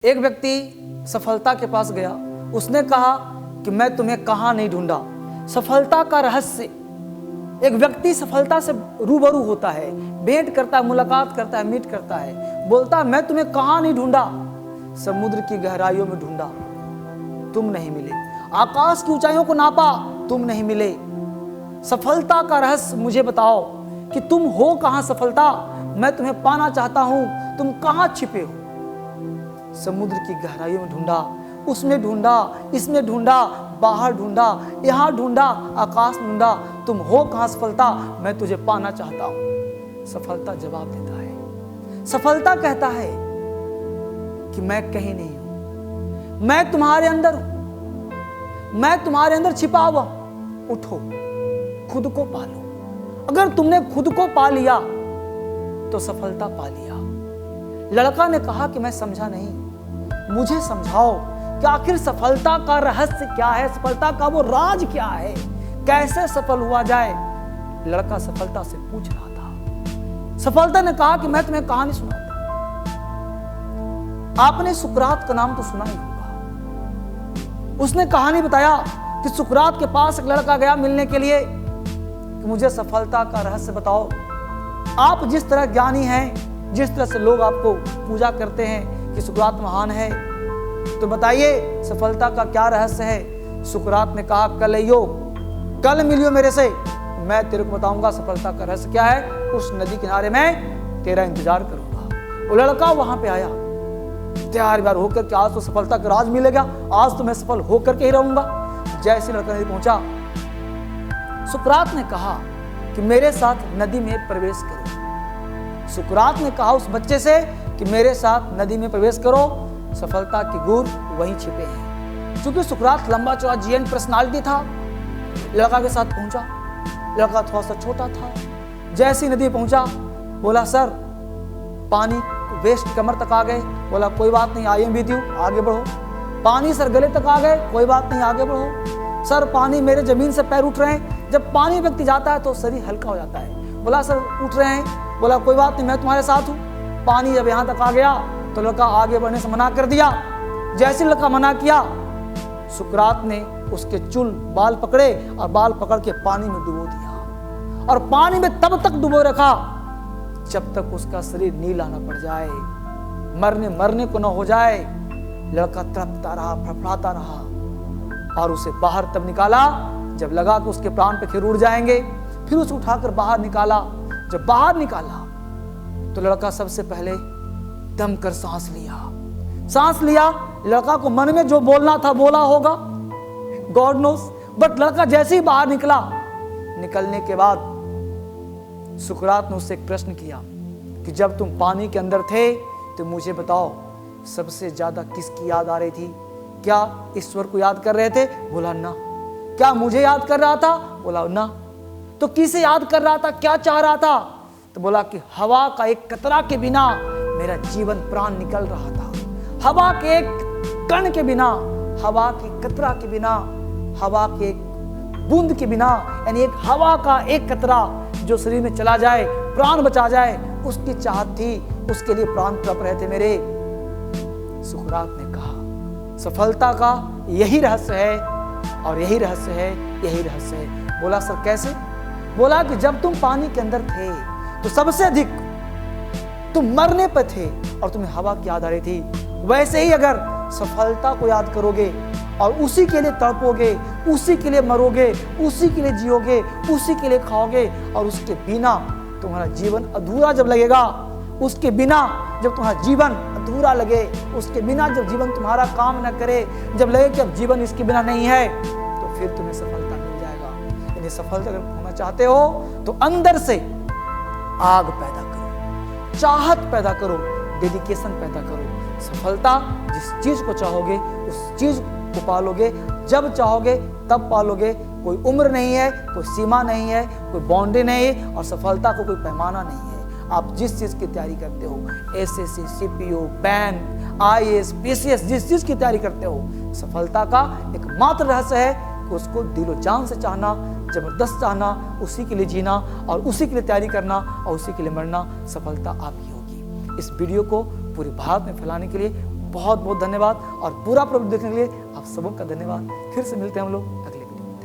एक व्यक्ति सफलता के पास गया। उसने कहा कि मैं तुम्हें कहाँ नहीं ढूंढा। सफलता का रहस्य, एक व्यक्ति सफलता से रूबरू होता है, भेंट करता है, मुलाकात करता है, मीट करता है, बोलता है मैं तुम्हें कहाँ नहीं ढूंढा। समुद्र की गहराइयों में ढूंढा, तुम नहीं मिले। आकाश की ऊंचाइयों को नापा, तुम नहीं मिले। सफलता का रहस्य मुझे बताओ कि तुम हो कहाँ सफलता, मैं तुम्हें पाना चाहता हूं, तुम कहाँ छिपे हो। समुद्र की गहराइयों में ढूंढा, उसमें ढूंढा, इसमें ढूंढा, बाहर ढूंढा, यहां ढूंढा, आकाश ढूंढा, तुम हो कहां सफलता, मैं तुझे पाना चाहता हूं। सफलता जवाब देता है, सफलता कहता है कि मैं कहीं नहीं हूं, मैं तुम्हारे अंदर हूं, मैं तुम्हारे अंदर छिपा हुआ। उठो, खुद को पालो। अगर तुमने खुद को पा लिया तो सफलता पा लिया। लड़का ने कहा कि मैं समझा नहीं, मुझे समझाओ कि आखिर सफलता का रहस्य क्या है, सफलता का वो राज क्या है, कैसे सफल हुआ जाए। लड़का सफलता से पूछ रहा था। सफलता ने कहा कि मैं तुम्हें कहानी सुनाता। आपने सुकरात का नाम तो सुना ही होगा। उसने कहानी बताया कि सुकरात के पास एक लड़का गया मिलने के लिए कि मुझे सफलता का रहस्य बताओ। आप जिस तरह ज्ञानी हैं, जिस तरह से लोग आपको पूजा करते हैं कि सुकरात महान है, तो बताइए सफलता का क्या रहस्य है। सुकरात ने कहा कल मिलियो मेरे से, मैं तेरे को बताऊंगा सफलता का रहस्य क्या है। उस नदी किनारे में तेरा इंतजार करूंगा। वो लड़का वहां पे आया तैयार होकर के, आज तो सफलता का राज मिलेगा, आज तो मैं सफल होकर के ही रहूंगा। जैसे लड़का नदी पहुंचा, सुकरात ने कहा कि मेरे साथ नदी में प्रवेश करो। सुकरात ने कहा उस बच्चे से कि मेरे साथ नदी में प्रवेश करो, सफलता की गुर वहीं छिपे हैं। क्योंकि सुकरात लंबा चौड़ा जीएन पर्सनालिटी था। लड़का के साथ पहुंचा, लड़का थोड़ा सा छोटा था। जैसे ही नदी पहुंचा, बोला सर पानी वेस्ट कमर तक आ गए। बोला कोई बात नहीं, आई एम विद यू, आगे बढ़ो। पानी सर गले तक आ गए, कोई बात नहीं, आगे बढ़ो। सर पानी मेरे जमीन से पैर उठ रहे हैं। जब पानी व्यक्ति जाता है तो शरीर हल्का हो जाता है। बोला सर उठ रहे हैं। बोला कोई बात नहीं, मैं तुम्हारे साथ हूं। पानी जब यहां तक आ गया तो लड़का आगे बढ़ने से मना कर दिया। जैसे लड़का मना किया, सुकरात ने उसके चुल बाल पकड़े और बाल पकड़ के पानी में डुबो दिया। और पानी में तब तक डुबो रखा जब तक उसका शरीर नीला ना पड़ जाए, मरने को ना हो जाए। लड़का तड़पता रहा, फड़फड़ाता रहा और उसे बाहर तब निकाला जब लगा कि उसके प्राण पे खीर उड़ जाएंगे। फिर उसे उठाकर बाहर निकाला। जब बाहर निकाला तो लड़का सबसे पहले दम कर सांस लिया। लड़का को मन में जो बोलना था बोला होगा, गॉड नोस। बट लड़का जैसे ही बाहर निकला, निकलने के बाद सुकरात ने उससे एक प्रश्न किया कि जब तुम पानी के अंदर थे तो मुझे बताओ सबसे ज्यादा किसकी याद आ रही थी? क्या ईश्वर को याद कर रहे थे? बोला ना। क्या मुझे याद कर रहा था? बोला ना। तो किसे याद कर रहा था, क्या चाह रहा था? तो बोला कि हवा का एक कतरा के बिना मेरा जीवन प्राण निकल रहा था। हवा के एक कण के बिना, हवा की कतरा के बिना, हवा के एक बूंद के बिना, यानी एक हवा का एक कतरा जो शरीर में चला जाए, प्राण बचा जाए, उसकी चाहत थी। उसके लिए प्राण तड़प रहे थे मेरे। सुकरात ने कहा सफलता का यही रहस्य है, और यही रहस्य है, यही रहस्य है। बोला सर कैसे? बोला कि जब तुम पानी के अंदर थे तो सबसे अधिक तुम मरने पर थे और तुम्हें हवा की याद आ रही थी। वैसे ही अगर सफलता को याद करोगे और उसी के लिए तड़पोगे, उसी के लिए मरोगे, उसी के लिए जियोगे, उसी के लिए खाओगे, और उसके बिना तुम्हारा जीवन अधूरा जब लगेगा, उसके बिना जब तुम्हारा जीवन अधूरा लगे, उसके बिना जब जीवन तुम्हारा काम न करे, जब लगे कि अब जीवन इसके बिना नहीं है, तो फिर तुम्हें सफलता मिल जाएगा। यानी सफलता अगर होना चाहते हो तो अंदर से आग पैदा करो, चाहत पैदा करो, डेडिकेशन पैदा करो। सफलता जिस चीज को चाहोगे उस चीज को पालोगे, जब चाहोगे तब पालोगे। कोई उम्र नहीं है, कोई सीमा नहीं है, कोई बाउंड्री नहीं है, और सफलता को कोई पैमाना नहीं है। आप जिस चीज की तैयारी करते हो, SSC, CPO, bank, IAS, PCS, जिस चीज की तैयारी करते हो, सफलता का एकमात्र रहस्य है कि उसको दिलो जान से चाहना, जबरदस्त चाहना, उसी के लिए जीना और उसी के लिए तैयारी करना और उसी के लिए मरना। सफलता आपकी होगी। इस वीडियो को पूरे भारत में फैलाने के लिए बहुत बहुत धन्यवाद और पूरा प्रभु देखने के लिए आप सबों का धन्यवाद। फिर से मिलते हैं हम लोग अगले